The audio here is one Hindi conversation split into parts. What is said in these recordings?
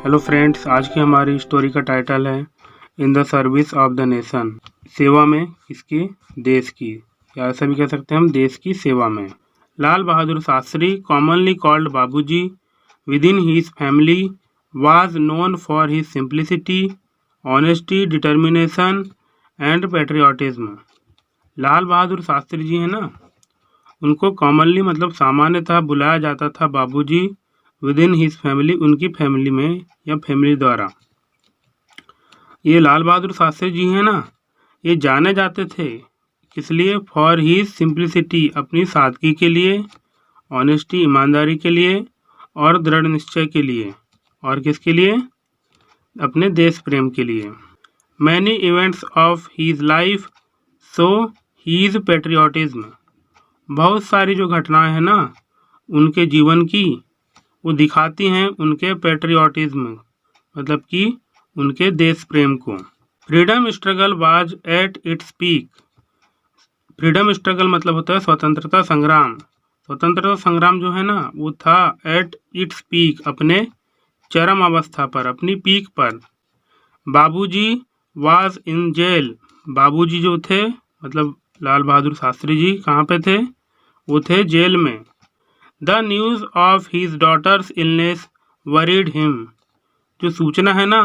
हेलो फ्रेंड्स, आज की हमारी स्टोरी का टाइटल है इन the service of the nation. सेवा में किसकी? देश की, या ऐसा भी कह सकते हैं हम, देश की सेवा में। Lal Bahadur Shastri, commonly called Babuji, within his family was known for his simplicity, honesty, determination and patriotism. Lal Bahadur Shastri ji है ना, उनको कॉमनली मतलब सामान्यतः बुलाया जाता था बाबूजी, विद इन हिज फैमिली, उनकी फैमिली में या फैमिली द्वारा। ये लाल बहादुर शास्त्री जी हैं ना, ये जाने जाते थे किस लिए? फॉर हीज सिंप्लिसिटी, अपनी सादगी के लिए, ऑनेस्टी, ईमानदारी के लिए, और दृढ़ निश्चय के लिए। और किसके लिए? अपने देश प्रेम के लिए। Many events of his life so his patriotism, बहुत सारी जो घटनाएं हैं ना उनके जीवन की, वो दिखाती हैं उनके पेट्रियाटिज्म, मतलब कि उनके देश प्रेम को। Freedom struggle was at its peak. Freedom struggle मतलब होता है स्वतंत्रता संग्राम। स्वतंत्रता संग्राम जो है ना, वो था एट इट्स पीक, अपने चरम अवस्था पर, अपनी पीक पर। बाबूजी वाज इन जेल, बाबूजी जो थे मतलब लाल बहादुर शास्त्री जी कहाँ पे थे? वो थे जेल में। The news of his daughter's illness worried him, जो सूचना है ना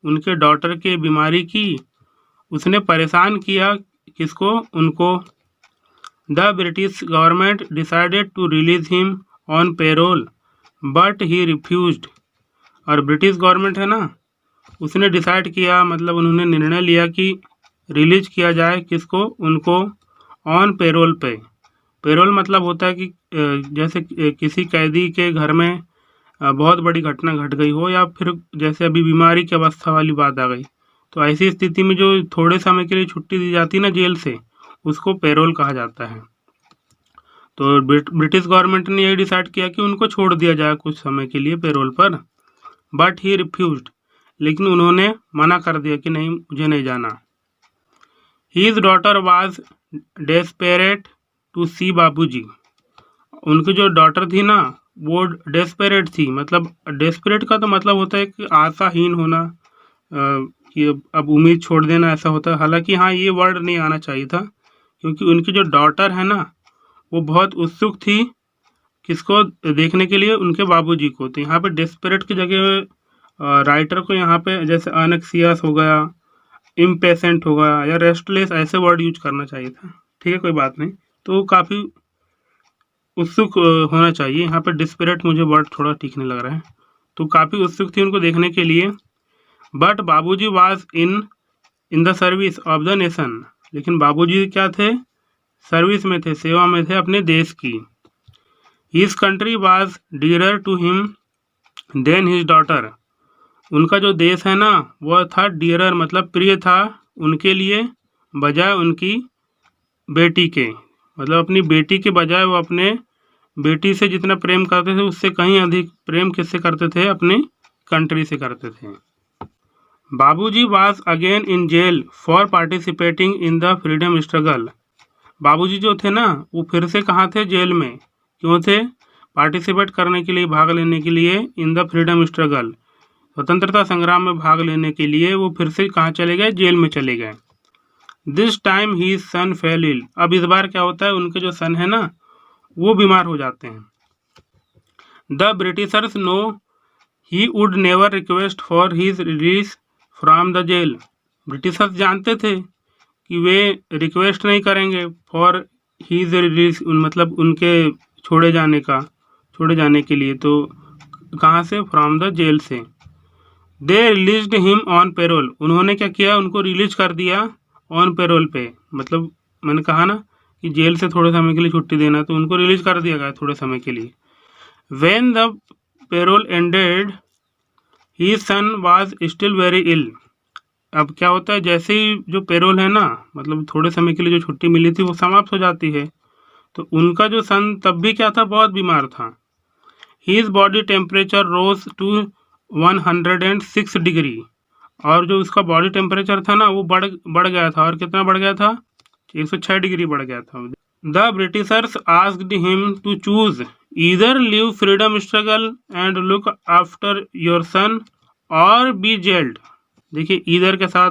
उनके डॉटर के बीमारी की, उसने परेशान किया किसको? उनको। The British government decided to release him on parole but he refused. और ब्रिटिश गवर्नमेंट है ना, उसने डिसाइड किया, मतलब उन्होंने निर्णय लिया कि रिलीज किया जाए किसको? उनको ऑन पेरोल पे। पेरोल मतलब होता है कि जैसे किसी कैदी के घर में बहुत बड़ी घटना घट गई हो, या फिर जैसे अभी बीमारी की अवस्था वाली बात आ गई, तो ऐसी स्थिति में जो थोड़े समय के लिए छुट्टी दी जाती है ना जेल से, उसको पेरोल कहा जाता है। तो ब्रिटिश गवर्नमेंट ने यही डिसाइड किया कि उनको छोड़ दिया जाए कुछ समय के लिए पेरोल पर। बट ही रिफ्यूज्ड, लेकिन उन्होंने मना कर दिया कि नहीं, मुझे नहीं जाना। His daughter was desperate to see Babuji, उनकी जो डॉटर थी ना वो डेस्पेरेट थी। मतलब डेस्पेरेट का तो मतलब होता है कि आशाहीन होना, कि अब उम्मीद छोड़ देना, ऐसा होता है। हालांकि हाँ, ये वर्ड नहीं आना चाहिए था, क्योंकि उनकी जो डॉटर है ना वो बहुत उत्सुक थी किसको देखने के लिए? उनके बाबूजी को। तो यहाँ पे डेस्पेरेट की जगह राइटर को यहाँ पे जैसे अनक्सियस हो गया, इम्पेशेंट हो गया, या रेस्टलेस, ऐसे वर्ड यूज करना चाहिए था। ठीक है, कोई बात नहीं। तो काफ़ी उत्सुक होना चाहिए, यहाँ पर डिस्परेट मुझे वर्ड थोड़ा ठीक नहीं लग रहा है। तो काफ़ी उत्सुक थी उनको देखने के लिए। But Babuji was in the service of the nation, लेकिन बाबूजी क्या थे? सर्विस में थे, सेवा में थे अपने देश की। His country was dearer to him than his daughter, उनका जो देश है ना वह था डियरर, मतलब प्रिय था उनके लिए, बजाय उनकी बेटी के। मतलब अपनी बेटी के बजाय वो अपने बेटी से जितना प्रेम करते थे उससे कहीं अधिक प्रेम किससे करते थे? अपनी कंट्री से करते थे। Babuji was again in jail for participating in the freedom struggle. Babuji जो थे ना वो फिर से कहाँ थे? जेल में। क्यों थे? पार्टिसिपेट करने के लिए, भाग लेने के लिए, इन द फ्रीडम स्ट्रगल, स्वतंत्रता संग्राम में भाग लेने के लिए वो फिर से कहाँ चले गए? जेल में चले गए। This time his son fell ill, अब इस बार क्या होता है? उनके जो सन है ना वो बीमार हो जाते हैं। The Britishers know he would never request for his release from the jail, Britishers जानते थे कि वे रिक्वेस्ट नहीं करेंगे फॉर हिज रिलीज, मतलब उनके छोड़े जाने के लिए। तो कहाँ से? फ्रॉम द जेल से। दे रिलीज्ड हिम ऑन पेरोल, उन्होंने क्या किया? उनको रिलीज कर दिया ऑन पेरोल पे। मतलब मैंने कहा ना कि जेल से थोड़े समय के लिए छुट्टी देना, तो उनको रिलीज कर दिया गया थोड़े समय के लिए। When the parole ended his son was still very ill, अब क्या होता है? जैसे ही जो पेरोल है ना, मतलब थोड़े समय के लिए जो छुट्टी मिली थी वो समाप्त हो जाती है, तो उनका जो सन तब भी क्या था? बहुत बीमार था। His body temperature rose to 106 degree, और जो उसका बॉडी टेम्परेचर था ना वो बढ़ गया था। और कितना बढ़ गया था? 106 डिग्री बढ़ गया था। The Britishers asked him to choose either leave freedom struggle and look after your son or be gelled, देखिए ईदर के साथ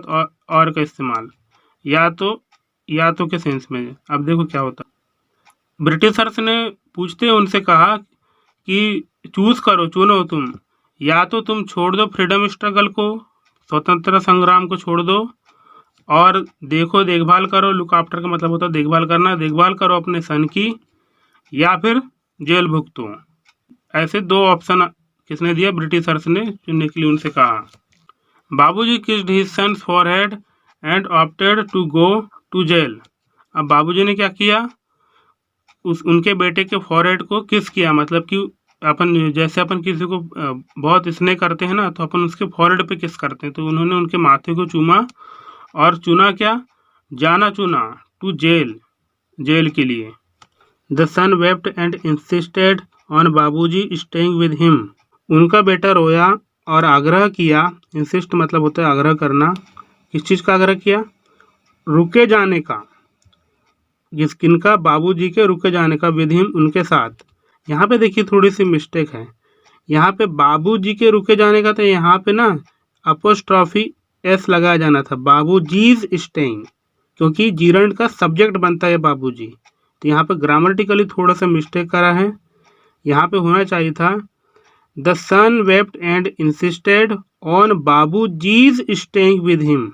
और का इस्तेमाल, या तो के सेंस में। अब देखो क्या होता, ब्रिटिशर्स ने पूछते उनसे कहा कि चूज करो, चुनो तुम, या तो तुम छोड़ दो फ्रीडम स्ट्रगल को, स्वतंत्रता संग्राम को छोड़ दो, और देखभाल करो, लुक आफ्टर का मतलब होता है देखभाल करना, देखभाल करो अपने सन की, या फिर जेल भुगतो। ऐसे दो ऑप्शन किसने दिया, ब्रिटिशर्स ने चुनने के लिए उनसे कहा। Babuji kissed his son's forehead and opted to go to jail. अब बाबूजी ने क्या किया, उनके बेटे के फॉरहेड को किस किया, मतलब कि अपन किसी को बहुत स्नेह करते हैं ना, तो अपन उसके फॉरहेड पे किस करते हैं, तो उन्होंने उनके माथे को चूमा, और चुना क्या, जाना चुना टू जेल के लिए। The son wept and insisted on Babuji staying with him. उनका बेटा रोया और आग्रह किया, इंसिस्ट मतलब होता है आग्रह करना, किस चीज़ का आग्रह किया, रुके जाने का, किनका, बाबूजी के रुके जाने का, विद हिम उनके साथ। यहाँ पे देखिए थोड़ी सी मिस्टेक है, यहाँ पे बाबूजी के रुके जाने का, तो यहाँ पे ना अपोस्ट्रॉफी एस लगाया जाना था, बाबूजीज स्टेइंग, क्योंकि जीरंड का सब्जेक्ट बनता है बाबूजी, तो यहाँ पे ग्रामेटिकली थोड़ा सा मिस्टेक करा है। यहाँ पे होना चाहिए था the son wept and insisted on Babuji's staying with him,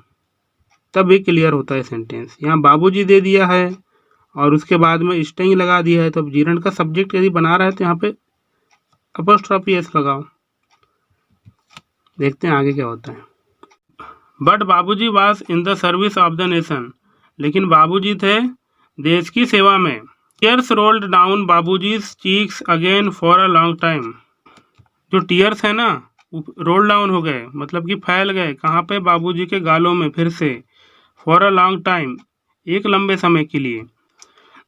तब ये क्लियर होता है सेंटेंस। यहाँ बाबूजी दे दिया है और उसके बाद में स्टेइंग लगा दिया है, तो अब जीरंड का सब्जेक्ट यदि बना रहा है तो यहाँ पे अपोस्ट्रॉफी एस लगाओ। देखते हैं आगे क्या होता है। But Babuji was in the service of the nation, लेकिन बाबूजी थे देश की सेवा में। Tears rolled down Babuji's cheeks again for a long time. जो टीयर्स है ना रोल डाउन हो गए, मतलब कि फैल गए, कहाँ पे, बाबूजी के गालों में फिर से, फॉर अ लॉन्ग टाइम, एक लंबे समय के लिए।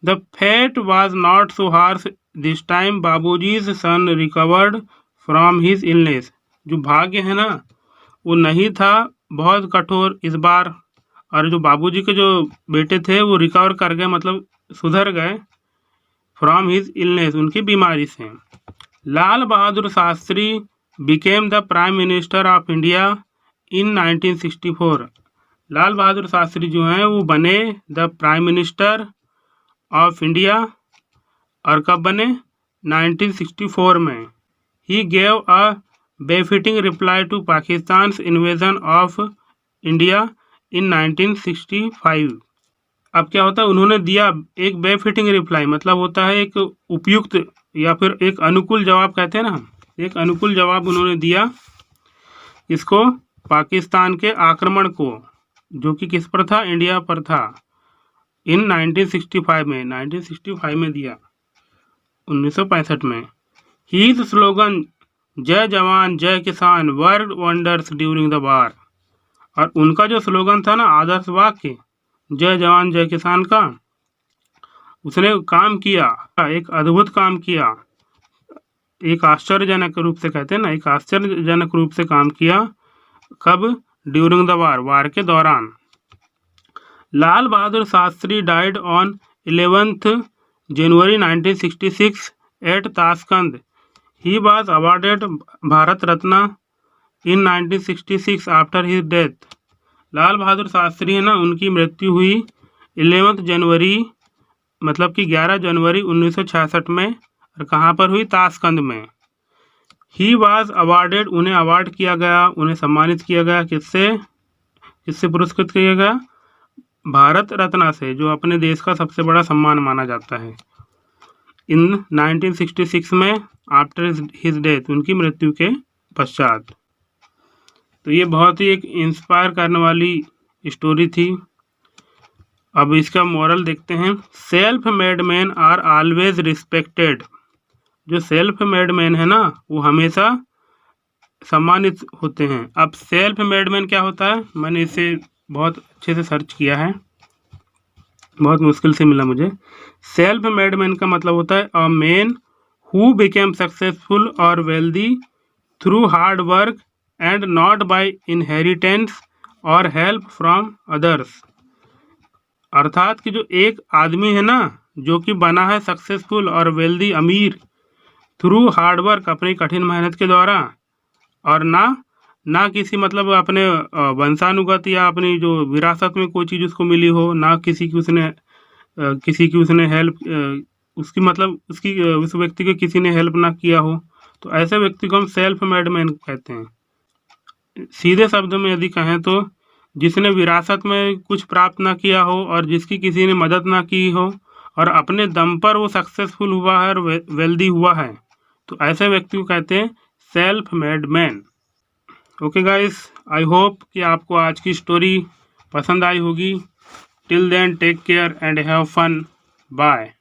The fate was not so harsh this time, Babuji's son recovered from his illness. जो भाग्य है ना वो नहीं था बहुत कठोर इस बार, और जो बाबूजी के जो बेटे थे वो रिकवर कर गए, मतलब सुधर गए, फ्रॉम हिज इलनेस, उनकी बीमारी से। Lal Bahadur Shastri became the prime minister of India in 1964। Lal Bahadur Shastri जो हैं वो बने the prime minister of India, और कब बने, 1964 में। He gave a befitting reply to Pakistan invasion of India in 1965। अब क्या होता है, उन्होंने दिया एक बेफिटिंग रिप्लाई, मतलब होता है एक उपयुक्त या फिर एक अनुकूल जवाब कहते हैं ना, एक अनुकूल जवाब उन्होंने दिया इसको, पाकिस्तान के आक्रमण को, जो कि किस पर था, इंडिया पर था, इन 1965 में दिया, 1965 में। हीज स्लोगन जय जवान जय किसान world wonders during the war. और उनका जो स्लोगन था ना, आदर्श वाक्य जय जवान जय किसान का, उसने काम किया, एक अद्भुत काम किया, एक आश्चर्यजनक रूप से कहते हैं ना, एक आश्चर्यजनक रूप से काम किया, कब, ड्यूरिंग द वार के दौरान। Lal Bahadur Shastri died on 11th January 1966 at Tashkent. He was awarded Bharat Ratna in 1966 after his death. Lal Bahadur Shastri है ना, उनकी मृत्यु हुई 11 जनवरी, मतलब कि 11 जनवरी 1966 में, और कहाँ पर हुई, ताशकंद में। ही वाज अवार्डेड, उन्हें अवार्ड किया गया, उन्हें सम्मानित किया गया, किससे पुरस्कृत किया गया, भारत रत्न से, जो अपने देश का सबसे बड़ा सम्मान माना जाता है, इन 1966 में, आफ्टर हिज डेथ, उनकी मृत्यु के पश्चात। तो ये बहुत ही एक इंस्पायर करने वाली स्टोरी थी। अब इसका मोरल देखते हैं। Self made man are always respected. जो सेल्फ मेड मैन है ना वो हमेशा सम्मानित होते हैं। अब सेल्फ मेड मैन क्या होता है, मैंने इसे बहुत अच्छे से सर्च किया है, बहुत मुश्किल से मिला मुझे। सेल्फ मेड मैन का मतलब होता है a man who became successful और wealthy through hard work and not by inheritance और हेल्प फ्रॉम अदर्स। अर्थात कि जो एक आदमी है ना जो कि बना है सक्सेसफुल और वेल्दी, अमीर, थ्रू हार्ड वर्क, अपनी कठिन मेहनत के द्वारा, और ना ना किसी मतलब अपने वंशानुगत या अपनी जो विरासत में कोई चीज़ उसको मिली हो, ना किसी की उसने हेल्प उसकी मतलब उसकी उस व्यक्ति को किसी ने हेल्प ना किया हो, तो ऐसे व्यक्ति को हम सेल्फ मेड मैन कहते हैं। सीधे शब्दों में यदि कहें तो जिसने विरासत में कुछ प्राप्त ना किया हो और जिसकी किसी ने मदद ना की हो और अपने दम पर वो सक्सेसफुल हुआ है और वेल्दी हुआ है, तो ऐसे व्यक्ति को कहते हैं self made man. Okay guys, I hope कि आपको आज की स्टोरी पसंद आई होगी। Till then take care and have fun. Bye.